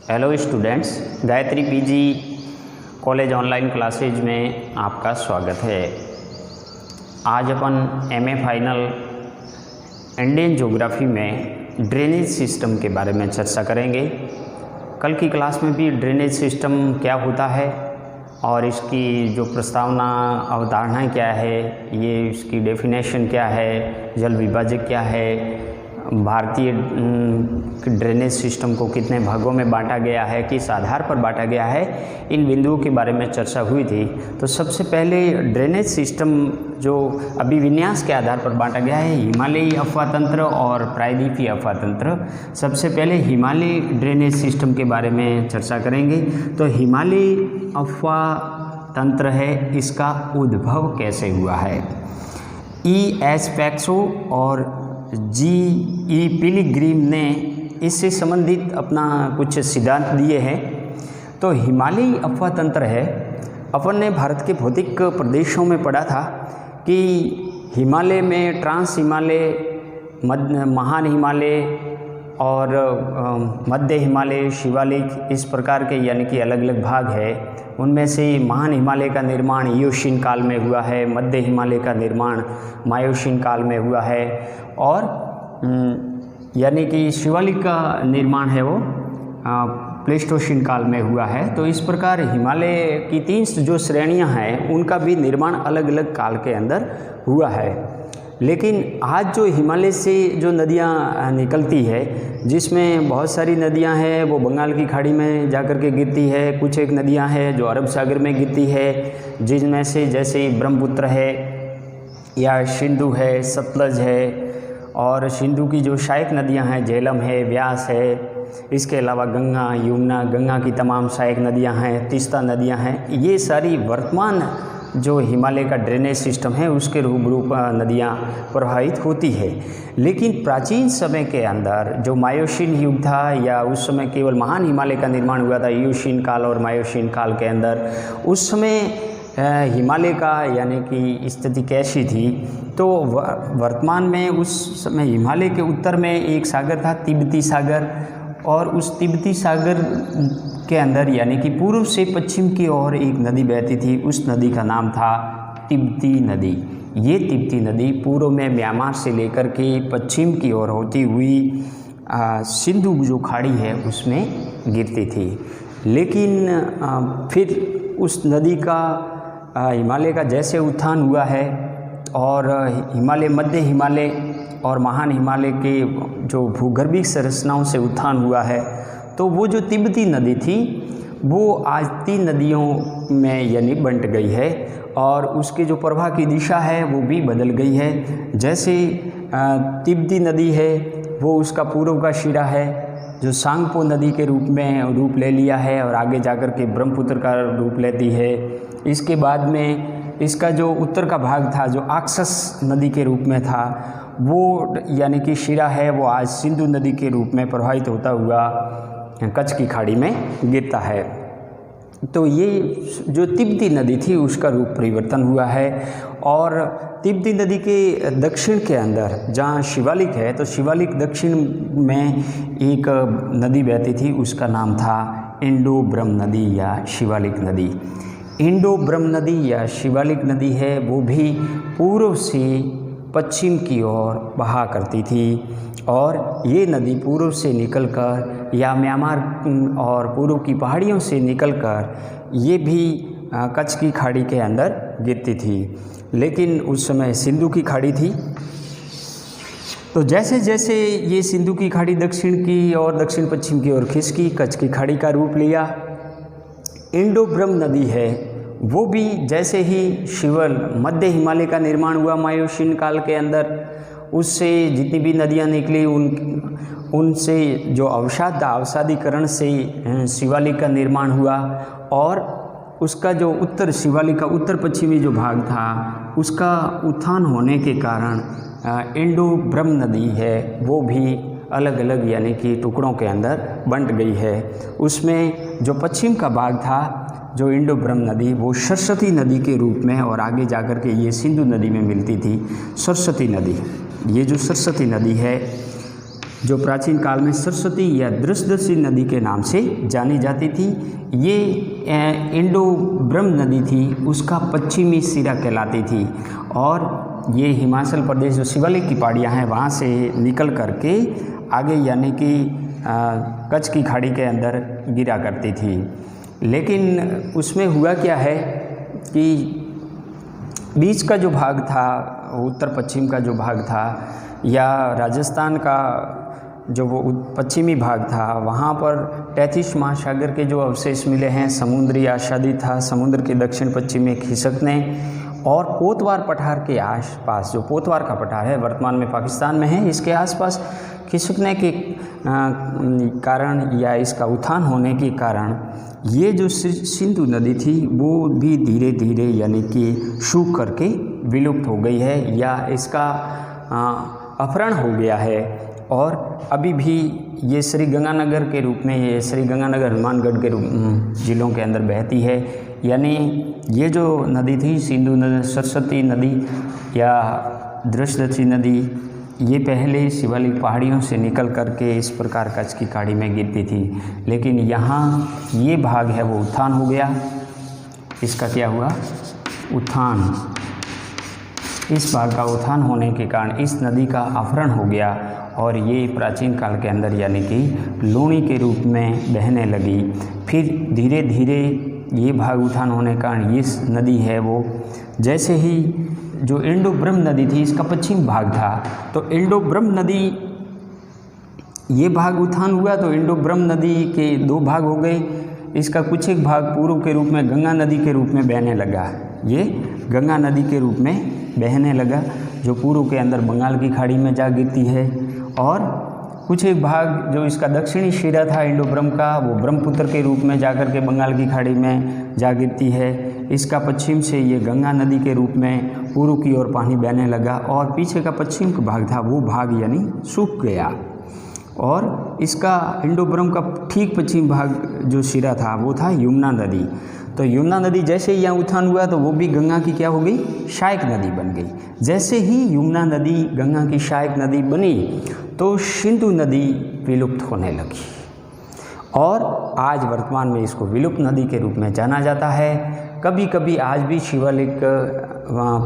Hello students, Gayatri PG college online classes में आपका स्वागत है। आज अपन एमए फाइनल इंडियन ज्योग्राफी में ड्रेनेज सिस्टम के बारे में चर्चा करेंगे। कल की क्लास में भी ड्रेनेज सिस्टम क्या होता है और इसकी जो प्रस्तावना अवधारणा क्या है, ये इसकी डेफिनेशन क्या है, जल विभाजक क्या है, भारतीय ड्रेनेज सिस्टम को कितने भागों में बांटा गया है, किस आधार पर बांटा गया है, इन बिंदुओं के बारे में चर्चा हुई थी। तो सबसे पहले ड्रेनेज सिस्टम जो अभिविन्यास के आधार पर बांटा गया है, हिमालयी अफवाह तंत्र और प्रायद्वीपीय अफवाह तंत्र। सबसे पहले हिमालयी ड्रेनेज सिस्टम के बारे में चर्चा करेंगे। तो हिमालयी अफवाह तंत्र है, इसका उद्भव कैसे हुआ है। E.S. पैक्सो और G.E. पिलग्रिम ने इससे संबंधित अपना कुछ सिद्धांत दिए हैं। तो हिमालयी अफवाह तंत्र है, अपन ने भारत के भौतिक प्रदेशों में पढ़ा था कि हिमालय में ट्रांस हिमालय, महान हिमालय और मध्य हिमालय, शिवालिक, इस प्रकार के यानी कि अलग अलग भाग है। उनमें से महान हिमालय का निर्माण इयोशीन काल में हुआ है, मध्य हिमालय का निर्माण मायोशीन काल में हुआ है और यानी कि शिवालिक का निर्माण है वो प्लेस्टोसीन काल में हुआ है। तो इस प्रकार हिमालय की 3 जो श्रेणियां हैं उनका भी निर्माण अलग अलग काल के अंदर हुआ है। लेकिन आज जो हिमालय से जो नदियां निकलती है, जिसमें बहुत सारी नदियां हैं वो बंगाल की खाड़ी में जाकर के गिरती है, कुछ एक नदियां हैं जो अरब सागर में गिरती है, जिनमें से जैसे ब्रह्मपुत्र है या सिंधु है, सतलज है, और सिंधु की जो सहायक नदियां हैं झेलम है, व्यास है, इसके अलावा गंगा, यमुना, गंगा की तमाम सहायक नदियां हैं, तीस्ता नदियां हैं। ये सारी वर्तमान जो हिमालय का ड्रेनेज सिस्टम है उसके रूप नदियाँ प्रवाहित होती है। लेकिन प्राचीन समय के अंदर जो मायोशीन युग था, या उस समय केवल महान हिमालय का निर्माण हुआ था इयोशीन काल और मायोशीन काल के अंदर, उस समय हिमालय का यानी कि स्थिति कैसी थी। तो वर्तमान में उस समय हिमालय के उत्तर में एक सागर था, तिब्बती सागर, और उस तिब्बती सागर के अंदर यानी कि पूर्व से पश्चिम की ओर एक नदी बहती थी। उस नदी का नाम था तिब्बती नदी। ये तिब्बती नदी पूर्व में म्यांमार से लेकर के पश्चिम की ओर होती हुई सिंधु जो खाड़ी है उसमें गिरती थी। लेकिन फिर उस नदी का हिमालय का जैसे उत्थान हुआ है और हिमालय, मध्य हिमालय और महान हिमालय के जो भूगर्भिक संरचनाओं से उत्थान हुआ है, तो वो जो तिब्बती नदी थी वो आज 3 नदियों में यानी बंट गई है और उसके जो प्रवाह की दिशा है वो भी बदल गई है। जैसे तिब्बती नदी है वो उसका पूर्व का शिरा है जो सांगपो नदी के रूप ले लिया है और आगे जाकर के ब्रह्मपुत्र का रूप लेती है। इसके बाद में इसका जो उत्तर का भाग था जो आक्सस नदी के रूप में था, वो यानी कि शिरा है वो आज सिंधु नदी के रूप में प्रवाहित होता हुआ कच्छ की खाड़ी में गिरता है। तो ये जो तिब्बती नदी थी उसका रूप परिवर्तन हुआ है। और तिब्बती नदी के दक्षिण के अंदर जहाँ शिवालिक है, तो शिवालिक दक्षिण में एक नदी बहती थी, उसका नाम था इंडो ब्रह्म नदी या शिवालिक नदी। इंडो ब्रह्म नदी या शिवालिक नदी है वो भी पूर्व से पश्चिम की ओर बहा करती थी और ये नदी पूर्व से निकलकर या म्यांमार और पूर्व की पहाड़ियों से निकलकर ये भी कच्छ की खाड़ी के अंदर गिरती थी। लेकिन उस समय सिंधु की खाड़ी थी। तो जैसे जैसे ये सिंधु की खाड़ी दक्षिण की और दक्षिण पश्चिम की ओर खिसकी, कच्छ की खाड़ी का रूप लिया। इंडो ब्रह्म नदी है वो भी जैसे ही शिवल मध्य हिमालय का निर्माण हुआ मायोशीन काल के अंदर, उससे जितनी भी नदियां निकली उनसे जो अवसाद था, अवसादीकरण से शिवालिक का निर्माण हुआ और उसका जो उत्तर शिवालिक का उत्तर पश्चिमी जो भाग था उसका उत्थान होने के कारण इंडो ब्रह्म नदी है वो भी अलग अलग यानी कि टुकड़ों के अंदर बंट गई है। उसमें जो पश्चिम का भाग था जो इंडो ब्रह्म नदी, वो सरस्वती नदी के रूप में और आगे जाकर के ये सिंधु नदी में मिलती थी। सरस्वती नदी, ये जो सरस्वती नदी है जो प्राचीन काल में सरस्वती या दृशदर्शी नदी के नाम से जानी जाती थी। ये इंडो ब्रह्म नदी थी, उसका पश्चिमी सिरा कहलाती थी और ये हिमाचल प्रदेश जो शिवालिक की पहाड़ियाँ हैं वहाँ से निकल करके आगे यानी कि कच्छ की खाड़ी के अंदर गिरा करती थी। लेकिन उसमें हुआ क्या है कि बीच का जो भाग था, उत्तर पश्चिम का जो भाग था या राजस्थान का जो वो पश्चिमी भाग था, वहाँ पर तैतीस महासागर के जो अवशेष मिले हैं, समुद्री आच्छादित था। समुद्र के दक्षिण पश्चिम में खिसकने और पोतवार पठार के आसपास, जो पोतवार का पठार है वर्तमान में पाकिस्तान में है, इसके आसपास खिसकने के कारण या इसका उत्थान होने के कारण ये जो सिंधु नदी थी वो भी धीरे धीरे यानी कि सूख करके विलुप्त हो गई है या इसका अपहरण हो गया है। और अभी भी ये श्री गंगानगर के रूप में, ये श्री गंगानगर हनुमानगढ़ के ज़िलों के अंदर बहती है। यानी ये जो नदी थी सिंधु नदी, सरस्वती नदी या दृशदर्शी नदी, ये पहले शिवालिक पहाड़ियों से निकल करके इस प्रकार कच्छ की खाड़ी में गिरती थी। लेकिन यहाँ ये भाग है वो उत्थान हो गया। इसका क्या हुआ? उत्थान। इस भाग का उत्थान होने के कारण इस नदी का अपहरण हो गया और ये प्राचीन काल के अंदर यानी कि लूणी के रूप में बहने लगी। फिर धीरे धीरे ये भाग उत्थान होने के कारण ये नदी है वो, जैसे ही जो इंडो ब्रह्म नदी थी इसका पश्चिम भाग था, तो इंडो ब्रह्म नदी ये भाग उत्थान हुआ तो इंडो ब्रह्म नदी के दो भाग हो गए। इसका कुछ एक भाग पूर्व के रूप में गंगा नदी के रूप में बहने लगा। ये गंगा नदी के रूप में बहने लगा जो पूर्व के अंदर बंगाल की खाड़ी में जा गिरती है। और कुछ एक भाग जो इसका दक्षिणी सिरा था इंडो ब्रह्म का, वो ब्रह्मपुत्र के रूप में जाकर के बंगाल की खाड़ी में जा गिरती है। इसका पश्चिम से ये गंगा नदी के रूप में पूर्व की ओर पानी बहने लगा और पीछे का पश्चिम का भाग था वो भाग यानी सूख गया। और इसका इंडो ब्रह्म का ठीक पश्चिम भाग जो सिरा था वो था यमुना नदी। तो यमुना नदी जैसे ही यहाँ उत्थान हुआ तो वो भी गंगा की क्या हो गई? सहायक नदी बन गई। जैसे ही यमुना नदी गंगा की सहायक नदी बनी तो सिंधु नदी विलुप्त होने लगी और आज वर्तमान में इसको विलुप्त नदी के रूप में जाना जाता है। कभी कभी आज भी शिवालिक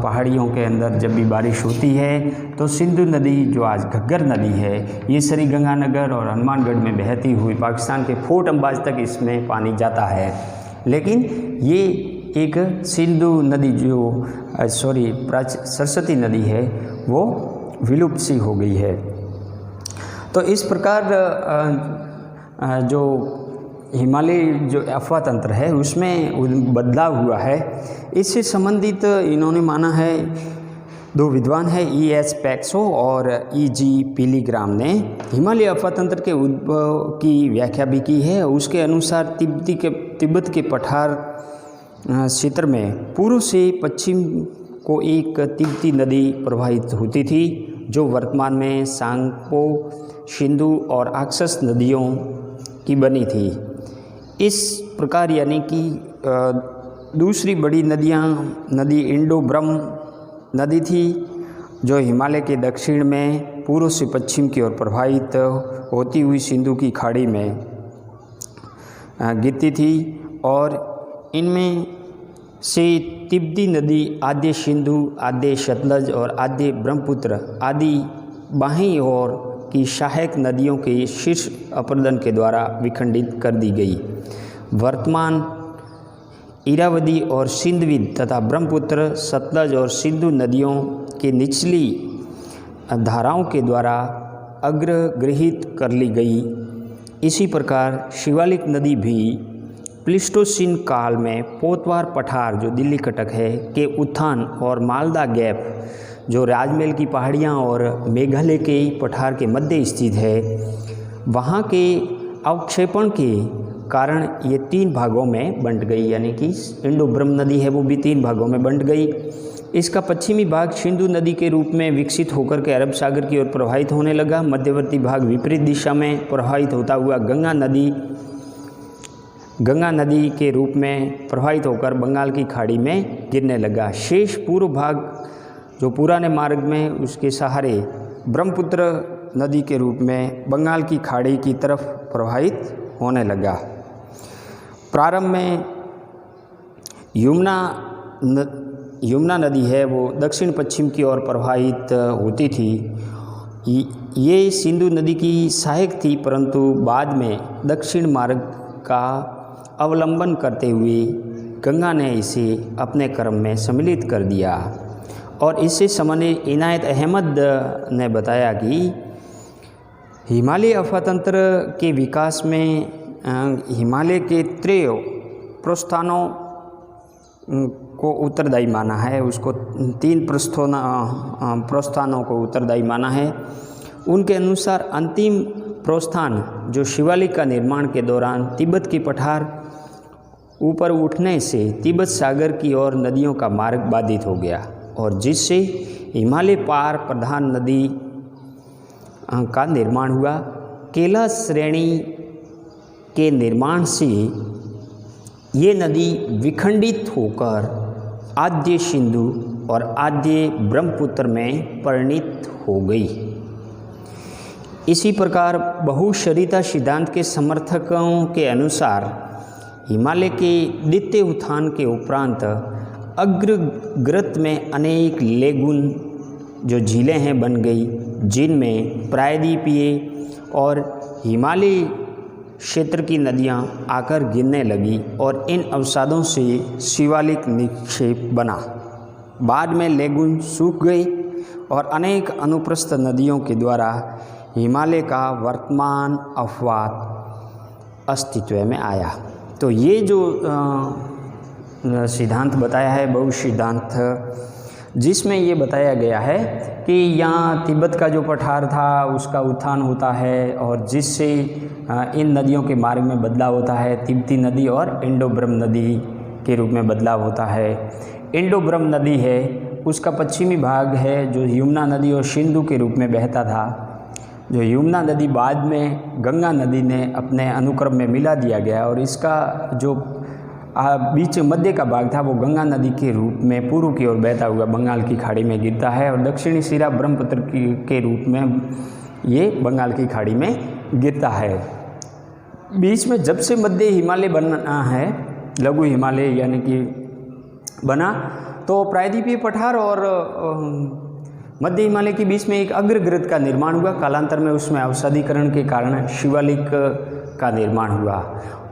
पहाड़ियों के अंदर जब भी बारिश होती है तो सिंधु नदी जो आज घग्गर नदी है ये श्री गंगानगर और हनुमानगढ़ में बहती हुई पाकिस्तान के फोर्ट अंबाज तक इसमें पानी जाता है। लेकिन ये एक सिंधु नदी जो सरस्वती नदी है वो विलुप्त सी हो गई है। तो इस प्रकार जो हिमालय जो अफवाह तंत्र है उसमें बदलाव हुआ है। इससे संबंधित इन्होंने माना है, दो विद्वान हैं E.S. पैक्सो और E.G. पिलीग्राम ने हिमालय अफवाह तंत्र के उद्भव की व्याख्या भी की है। उसके अनुसार तिब्बत के पठार क्षेत्र में पूर्व से पश्चिम को एक तिब्बती नदी प्रवाहित होती थी जो वर्तमान में सांगपो, सिंधु और आक्सस नदियों की बनी थी। इस प्रकार यानी कि दूसरी बड़ी नदी इंडो ब्रह्म नदी थी जो हिमालय के दक्षिण में पूर्व से पश्चिम की ओर प्रवाहित होती हुई सिंधु की खाड़ी में गिरती थी और इनमें से तिब्बती नदी आद्य सिंधु, आद्य सतलज और आद्य ब्रह्मपुत्र आदि बाहीं ओर की सहायक नदियों के शीर्ष अपरदन के द्वारा विखंडित कर दी गई। वर्तमान इरावदी और सिंधवी तथा ब्रह्मपुत्र, सतलज और सिंधु नदियों के निचली धाराओं के द्वारा अग्रगृहित कर ली गई। इसी प्रकार शिवालिक नदी भी प्लीस्टोसीन काल में पोतवार पठार जो दिल्ली कटक है के उत्थान और मालदा गैप जो राजमहल की पहाड़ियाँ और मेघालय के पठार के मध्य स्थित है, वहाँ के अवक्षेपण के कारण ये 3 भागों में बंट गई। यानी कि इंडो ब्रह्म नदी है वो भी 3 भागों में बंट गई। इसका पश्चिमी भाग सिंधु नदी के रूप में विकसित होकर के अरब सागर की ओर प्रवाहित होने लगा। मध्यवर्ती भाग विपरीत दिशा में प्रवाहित होता हुआ गंगा नदी के रूप में प्रवाहित होकर बंगाल की खाड़ी में गिरने लगा। शेष पूर्व भाग जो पुराने मार्ग में उसके सहारे ब्रह्मपुत्र नदी के रूप में बंगाल की खाड़ी की तरफ प्रवाहित होने लगा। प्रारंभ में यमुना नदी है वो दक्षिण पश्चिम की ओर प्रवाहित होती थी। ये सिंधु नदी की सहायक थी, परंतु बाद में दक्षिण मार्ग का अवलंबन करते हुए गंगा ने इसे अपने क्रम में सम्मिलित कर दिया। और इससे संबंधित इनायत अहमद ने बताया कि हिमालय अफातंत्र के विकास में हिमालय के त्रय प्रस्थानों को उत्तरदायी माना है। उसको 3 प्रस्थानों को उत्तरदायी माना है। उनके अनुसार अंतिम प्रस्थान जो शिवालिक का निर्माण के दौरान तिब्बत की पठार ऊपर उठने से तिब्बत सागर की ओर नदियों का मार्ग बाधित हो गया और जिससे हिमालय पार प्रधान नदी का निर्माण हुआ। कैलाश श्रेणी के निर्माण से ये नदी विखंडित होकर आद्य सिंधु और आद्य ब्रह्मपुत्र में परिणित हो गई। इसी प्रकार बहुशरिता सिद्धांत के समर्थकों के अनुसार हिमालय के द्वितीय उत्थान के उपरांत अग्रग्रत में अनेक लेगुन जो झीलें हैं बन गई, जिनमें प्रायद्वीपीय और हिमालयी क्षेत्र की नदियां आकर गिरने लगी और इन अवसादों से शिवालिक निक्षेप बना। बाद में लेगुन सूख गई और अनेक अनुप्रस्थ नदियों के द्वारा हिमालय का वर्तमान अपवाद अस्तित्व में आया। तो ये जो सिद्धांत बताया है बहु सिद्धांत, जिसमें ये बताया गया है कि यहाँ तिब्बत का जो पठार था उसका उत्थान होता है और जिससे इन नदियों के मार्ग में बदलाव होता है। तिब्बती नदी और इंडो ब्रह्म नदी के रूप में बदलाव होता है। इंडो ब्रह्म नदी है उसका पश्चिमी भाग है जो यमुना नदी और सिंधु के रूप में बहता था। जो यमुना नदी बाद में गंगा नदी ने अपने अनुक्रम में मिला दिया गया और इसका जो बीच मध्य का भाग था वो गंगा नदी के रूप में पूर्व की ओर बहता हुआ बंगाल की खाड़ी में गिरता है और दक्षिणी सिरा ब्रह्मपुत्र के रूप में ये बंगाल की खाड़ी में गिरता है। बीच में जब से मध्य हिमालय बना है, लघु हिमालय यानी कि बना, तो प्रायद्वीपीय पठार और मध्य हिमालय के बीच में एक अग्रग्रत का निर्माण हुआ। कालांतर में उसमें अवसादीकरण के कारण शिवालिक का निर्माण हुआ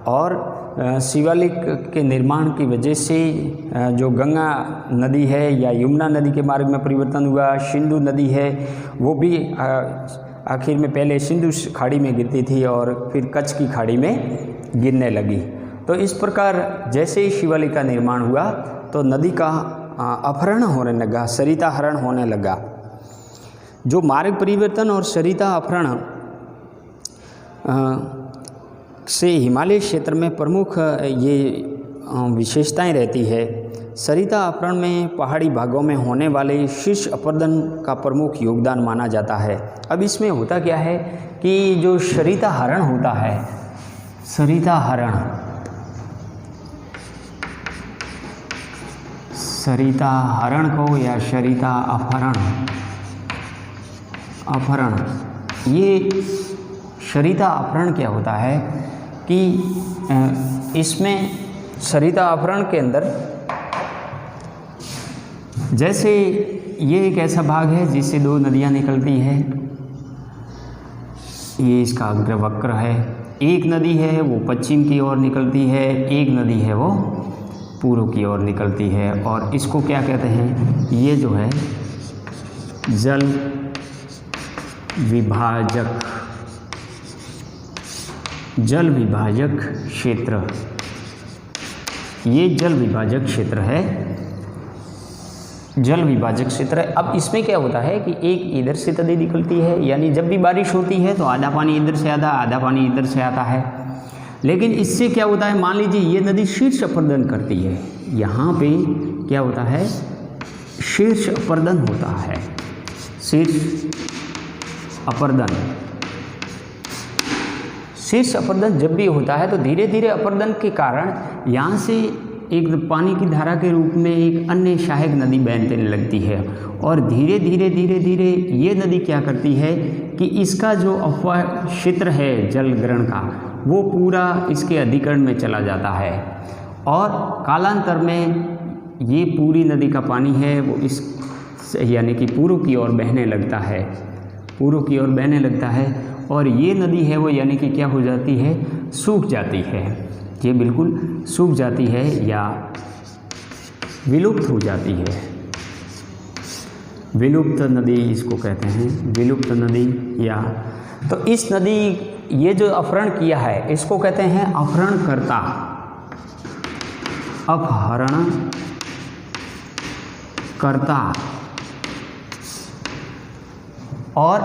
और शिवालिक के निर्माण की वजह से जो गंगा नदी है या यमुना नदी के मार्ग में परिवर्तन हुआ। सिंधु नदी है वो भी आखिर में पहले सिंधु खाड़ी में गिरती थी और फिर कच्छ की खाड़ी में गिरने लगी। तो इस प्रकार जैसे ही शिवालिक का निर्माण हुआ तो नदी का अपहरण होने लगा, सरिता हरण होने लगा। जो मार्ग परिवर्तन और सरिता अपहरण से हिमालय क्षेत्र में प्रमुख ये विशेषताएं रहती है। सरिता अपहरण में पहाड़ी भागों में होने वाले शीर्ष अपरदन का प्रमुख योगदान माना जाता है। अब इसमें होता क्या है कि जो सरिता हरण होता है, सरिता हरण को या सरिता अपहरण, ये सरिता अपहरण क्या होता है कि इसमें सरिता अपहरण के अंदर जैसे ये एक ऐसा भाग है जिससे 2 नदियां निकलती है, ये इसका अग्रवक्र है। एक नदी है वो पश्चिम की ओर निकलती है, एक नदी है वो पूर्व की ओर निकलती है और इसको क्या कहते हैं, ये जो है जल विभाजक क्षेत्र, ये जल विभाजक क्षेत्र है, जल विभाजक क्षेत्र है। अब इसमें क्या होता है कि एक इधर से नदी निकलती है, यानी जब भी बारिश होती है तो आधा पानी इधर से आता, आधा पानी इधर से आता है। लेकिन इससे क्या होता है, मान लीजिए ये नदी शीर्ष अपरदन करती है, यहाँ पे क्या होता है, शीर्ष अपरदन होता है, शीर्ष अपरदन जब भी होता है तो धीरे धीरे अपरदन के कारण यहाँ से एक पानी की धारा के रूप में एक अन्य सहायक नदी बहने लगती है और धीरे धीरे धीरे धीरे ये नदी क्या करती है कि इसका जो अपवाह क्षेत्र है जल ग्रहण का वो पूरा इसके अधिकरण में चला जाता है और कालांतर में ये पूरी नदी का पानी है वो इस यानी कि पूर्व की ओर बहने लगता है, पूर्व की ओर बहने लगता है और ये नदी है वो यानी कि क्या हो जाती है, सूख जाती है, ये बिल्कुल सूख जाती है या विलुप्त हो जाती है। विलुप्त नदी इसको कहते हैं, विलुप्त नदी। या तो इस नदी ये जो अपहरण किया है इसको कहते हैं अपहरणकर्ता, अपहरणकर्ता। और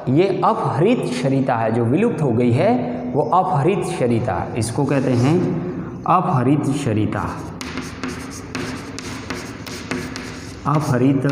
ये अपहरित सरिता है, जो विलुप्त हो गई है वो अपहरित सरिता, इसको कहते हैं अपहरित सरिता, अपहरित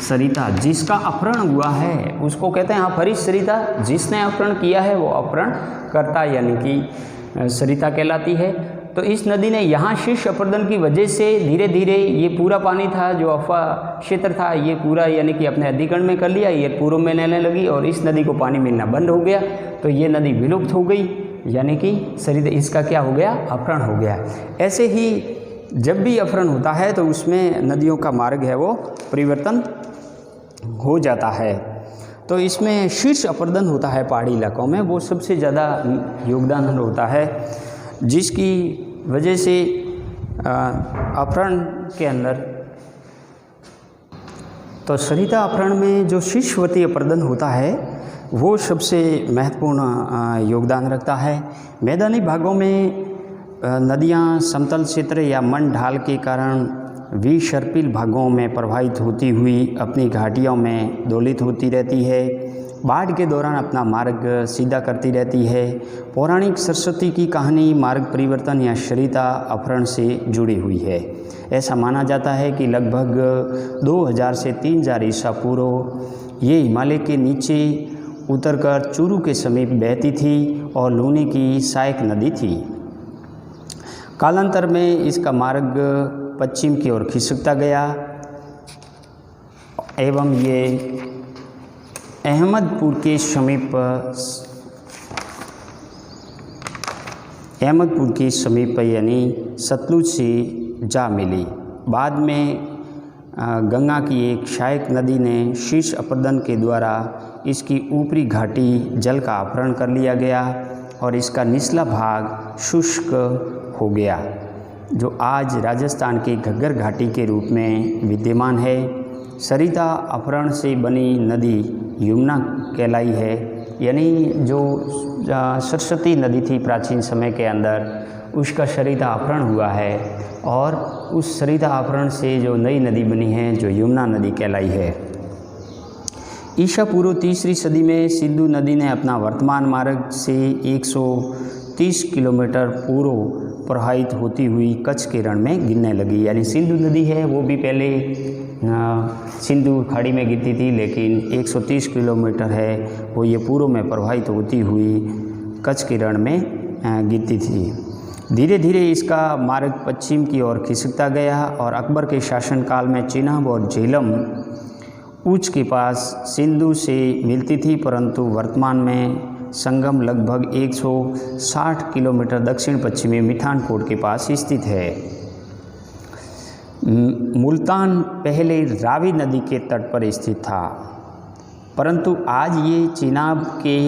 सरिता। जिसका अपहरण हुआ है उसको कहते हैं अपहरित सरिता, जिसने अपहरण किया है वो अपहरणकर्ता यानी कि सरिता कहलाती है। तो इस नदी ने यहाँ शीर्ष अपरदन की वजह से धीरे धीरे ये पूरा पानी था जो अफवाह क्षेत्र था ये पूरा यानी कि अपने अधिकरण में कर लिया, ये पूर्व में लेने लगी और इस नदी को पानी मिलना बंद हो गया, तो ये नदी विलुप्त हो गई यानी कि सरिता, इसका क्या हो गया, अपहरण हो गया। ऐसे ही जब भी अपहरण होता है तो उसमें नदियों का मार्ग है वो परिवर्तन हो जाता है। तो इसमें शीर्ष अपरदन होता है पहाड़ी इलाकों में, वो सबसे ज़्यादा योगदान होता है, जिसकी वजह से अपहरण के अंदर तो सरिता अपहरण में जो शीर्षवर्ती अपरदन होता है वो सबसे महत्वपूर्ण योगदान रखता है। मैदानी भागों में नदियाँ समतल क्षेत्र या मन ढाल के कारण विसर्पिल भागों में प्रवाहित होती हुई अपनी घाटियों में दोलित होती रहती है, बाढ़ के दौरान अपना मार्ग सीधा करती रहती है। पौराणिक सरस्वती की कहानी मार्ग परिवर्तन या सरिता अपहरण से जुड़ी हुई है। ऐसा माना जाता है कि लगभग 2000 से 3000 ईसा पूर्व ये हिमालय के नीचे उतरकर चूरू के समीप बहती थी और लूनी की सहायक नदी थी। कालांतर में इसका मार्ग पश्चिम की ओर खिसकता गया एवं ये अहमदपुर के समीप यानी सतलुज से जा मिली। बाद में गंगा की एक सहायक नदी ने शीर्ष अपरदन के द्वारा इसकी ऊपरी घाटी जल का अपहरण कर लिया गया और इसका निचला भाग शुष्क हो गया, जो आज राजस्थान की घग्गर घाटी के रूप में विद्यमान है। सरिता अपहरण से बनी नदी यमुना कहलाई है, यानी जो सरस्वती नदी थी प्राचीन समय के अंदर उसका सरिता अपहरण हुआ है और उस सरिता अपहरण से जो नई नदी बनी है जो यमुना नदी कहलाई है। ईसा पूर्व 3री सदी में सिंधु नदी ने अपना वर्तमान मार्ग से 130 किलोमीटर पूर्व प्रवाहित होती हुई कच्छ के रण में गिरने लगी। यानी सिंधु नदी है वो भी पहले सिंधु खाड़ी में गिरती थी, लेकिन 130 किलोमीटर है वो ये पूर्व में प्रवाहित होती हुई कच्छ के रण में गिरती थी। धीरे धीरे इसका मार्ग पश्चिम की ओर खिसकता गया और अकबर के शासनकाल में चिनाब और झेलम ऊंच के पास सिंधु से मिलती थी, परंतु वर्तमान में संगम लगभग 160 किलोमीटर दक्षिण पश्चिमी मिठानकोट के पास स्थित है। मुल्तान पहले रावी नदी के तट पर स्थित था, परंतु आज ये चिनाब के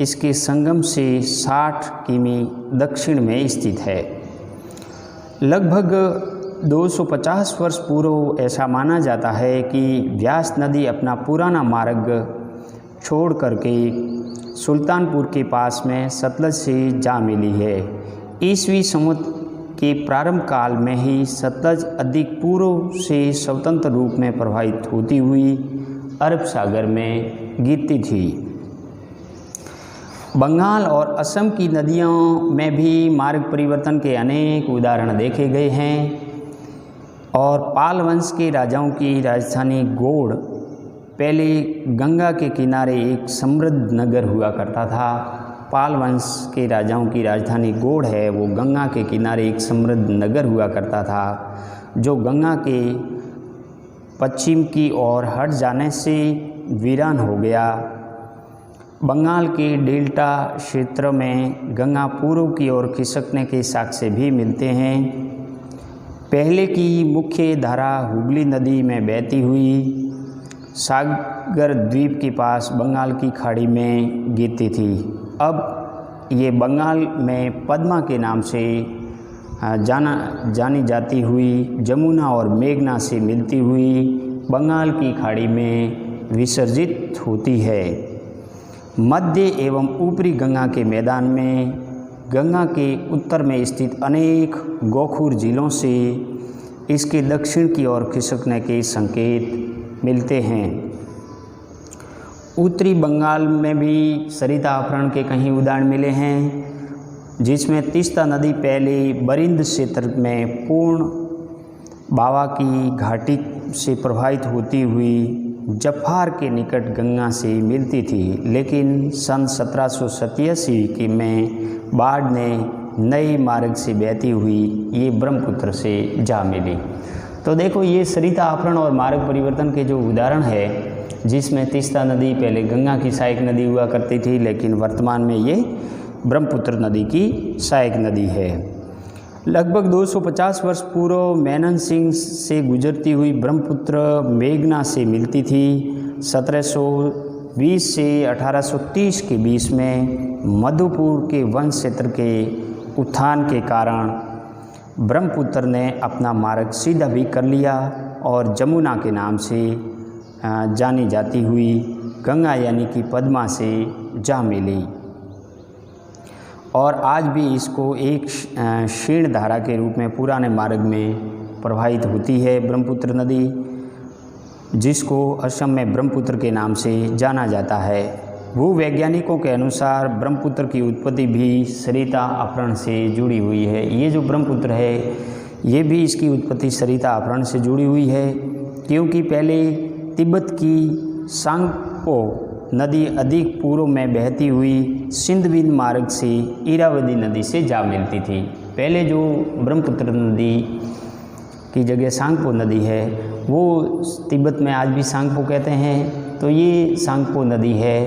इसके संगम से 60 किमी दक्षिण में स्थित है। लगभग 250 वर्ष पूर्व ऐसा माना जाता है कि व्यास नदी अपना पुराना मार्ग छोड़ करके सुल्तानपुर के पास में सतलज से जा मिली है। ईसवी संवत के प्रारंभ काल में ही सतलज अधिक पूर्व से स्वतंत्र रूप में प्रवाहित होती हुई अरब सागर में गिरती थी। बंगाल और असम की नदियों में भी मार्ग परिवर्तन के अनेक उदाहरण देखे गए हैं और पाल वंश के राजाओं की राजधानी गौड़ पहले गंगा के किनारे एक समृद्ध नगर हुआ करता था, पाल वंश के राजाओं की राजधानी गौड़ है वो गंगा के किनारे एक समृद्ध नगर हुआ करता था, जो गंगा के पश्चिम की ओर हट जाने से वीरान हो गया। बंगाल के डेल्टा क्षेत्र में गंगा पूर्व की ओर खिसकने के साक्ष्य भी मिलते हैं। पहले की मुख्य धारा हुगली नदी में बहती हुई सागर द्वीप के पास बंगाल की खाड़ी में गिरती थी। अब ये बंगाल में पद्मा के नाम से जानी जाती हुई जमुना और मेघना से मिलती हुई बंगाल की खाड़ी में विसर्जित होती है। मध्य एवं ऊपरी गंगा के मैदान में गंगा के उत्तर में स्थित अनेक गोखुर झीलों से इसके दक्षिण की ओर खिसकने के संकेत मिलते हैं। उत्तरी बंगाल में भी सरिता अपहरण के कहीं उदाहरण मिले हैं, जिसमें तीस्ता नदी पहले बरिंद क्षेत्र में पूर्ण बावा की घाटी से प्रभावित होती हुई जफार के निकट गंगा से मिलती थी, लेकिन सन 1787 के में बाढ़ ने नए मार्ग से बहती हुई ये ब्रह्मपुत्र से जा मिली। तो देखो ये सरिता अपहरण और मार्ग परिवर्तन के जो उदाहरण है, जिसमें तीस्ता नदी पहले गंगा की सहायक नदी हुआ करती थी, लेकिन वर्तमान में ये ब्रह्मपुत्र नदी की सहायक नदी है। लगभग 250 वर्ष पूर्व मेनन सिंह से गुजरती हुई ब्रह्मपुत्र मेघना से मिलती थी। 1720 से 1830 के बीच में मधुपुर के वन क्षेत्र के उत्थान के कारण ब्रह्मपुत्र ने अपना मार्ग सीधा भी कर लिया और जमुना के नाम से जानी जाती हुई गंगा यानी कि पद्मा से जा मिली, और आज भी इसको एक क्षीण धारा के रूप में पुराने मार्ग में प्रवाहित होती है ब्रह्मपुत्र नदी, जिसको असम में ब्रह्मपुत्र के नाम से जाना जाता है। भूवैज्ञानिकों के अनुसार ब्रह्मपुत्र की उत्पत्ति भी सरिता अपहरण से जुड़ी हुई है। ये जो ब्रह्मपुत्र है ये भी इसकी उत्पत्ति सरिता अपहरण से जुड़ी हुई है, क्योंकि पहले तिब्बत की सांगपो नदी अधिक पूर्व में बहती हुई सिंधविंद मार्ग से इरावदी नदी से जा मिलती थी। पहले जो ब्रह्मपुत्र नदी की जगह सांगपो नदी है वो तिब्बत में आज भी सांगपो कहते हैं, तो ये सांगपो नदी है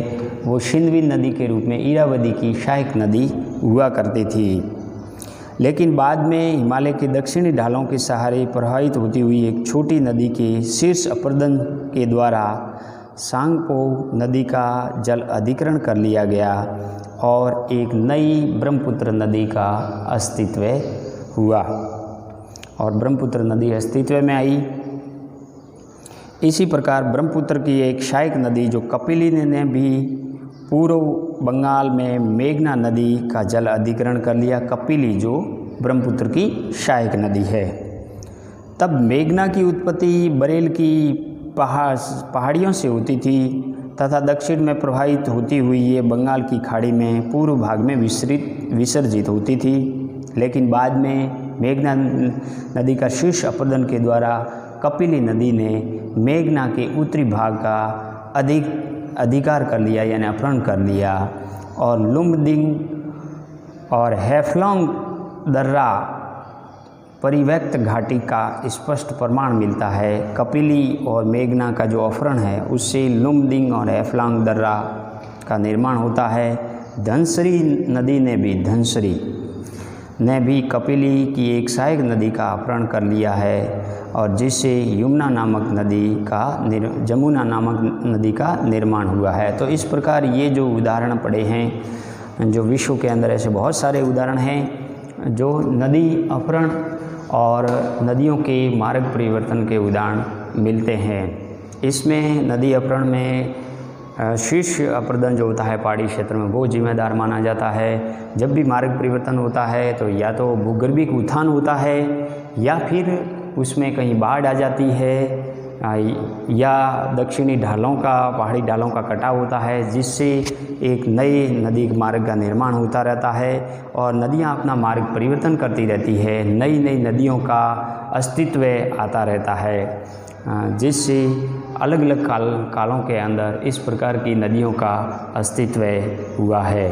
वो सिंधविंद नदी के रूप में इरावदी की सहायक नदी हुआ करती थी। लेकिन बाद में हिमालय के दक्षिणी ढालों के सहारे प्रवाहित होती हुई एक छोटी नदी के शीर्ष अपरदन के द्वारा सांगपो नदी का जल अधिग्रहण कर लिया गया और एक नई ब्रह्मपुत्र नदी का अस्तित्व हुआ और ब्रह्मपुत्र नदी अस्तित्व में आई। इसी प्रकार ब्रह्मपुत्र की एक सहायक नदी जो कपिली ने भी पूर्व बंगाल में मेघना नदी का जल अधिग्रहण कर लिया। कपिली जो ब्रह्मपुत्र की सहायक नदी है। तब मेघना की उत्पत्ति बरेल की पहाड़ियों से होती थी तथा दक्षिण में प्रवाहित होती हुई ये बंगाल की खाड़ी में पूर्व भाग में विसर्जित होती थी। लेकिन बाद में मेघना नदी का शीर्ष अपरदन के द्वारा कपिली नदी ने मेघना के उत्तरी भाग का अधिकार कर लिया यानी अपहरण कर लिया और लुमदिंग और हैफलॉन्ग दर्रा परिव्यक्त घाटी का स्पष्ट प्रमाण मिलता है। कपिली और मेघना का जो अपहरण है उससे लुमदिंग और हैफलॉन्ग दर्रा का निर्माण होता है। धनसरी नदी ने भी कपिली की एक सहायक नदी का अपहरण कर लिया है और जिससे जमुना नामक नदी का निर्माण हुआ है। तो इस प्रकार ये जो उदाहरण पड़े हैं, जो विश्व के अंदर ऐसे बहुत सारे उदाहरण हैं जो नदी अपहरण और नदियों के मार्ग परिवर्तन के उदाहरण मिलते हैं। इसमें नदी अपहरण में शीर्ष अपरदन जो होता है पहाड़ी क्षेत्र में वो जिम्मेदार माना जाता है। जब भी मार्ग परिवर्तन होता है तो या तो भूगर्भिक उत्थान होता है या फिर उसमें कहीं बाढ़ आ जाती है या दक्षिणी पहाड़ी ढालों का कटाव होता है, जिससे एक नए नदी मार्ग का निर्माण होता रहता है और नदियां अपना मार्ग परिवर्तन करती रहती है। नई नई नदियों का अस्तित्व आता रहता है, जिससे अलग अलग कालों के अंदर इस प्रकार की नदियों का अस्तित्व हुआ है।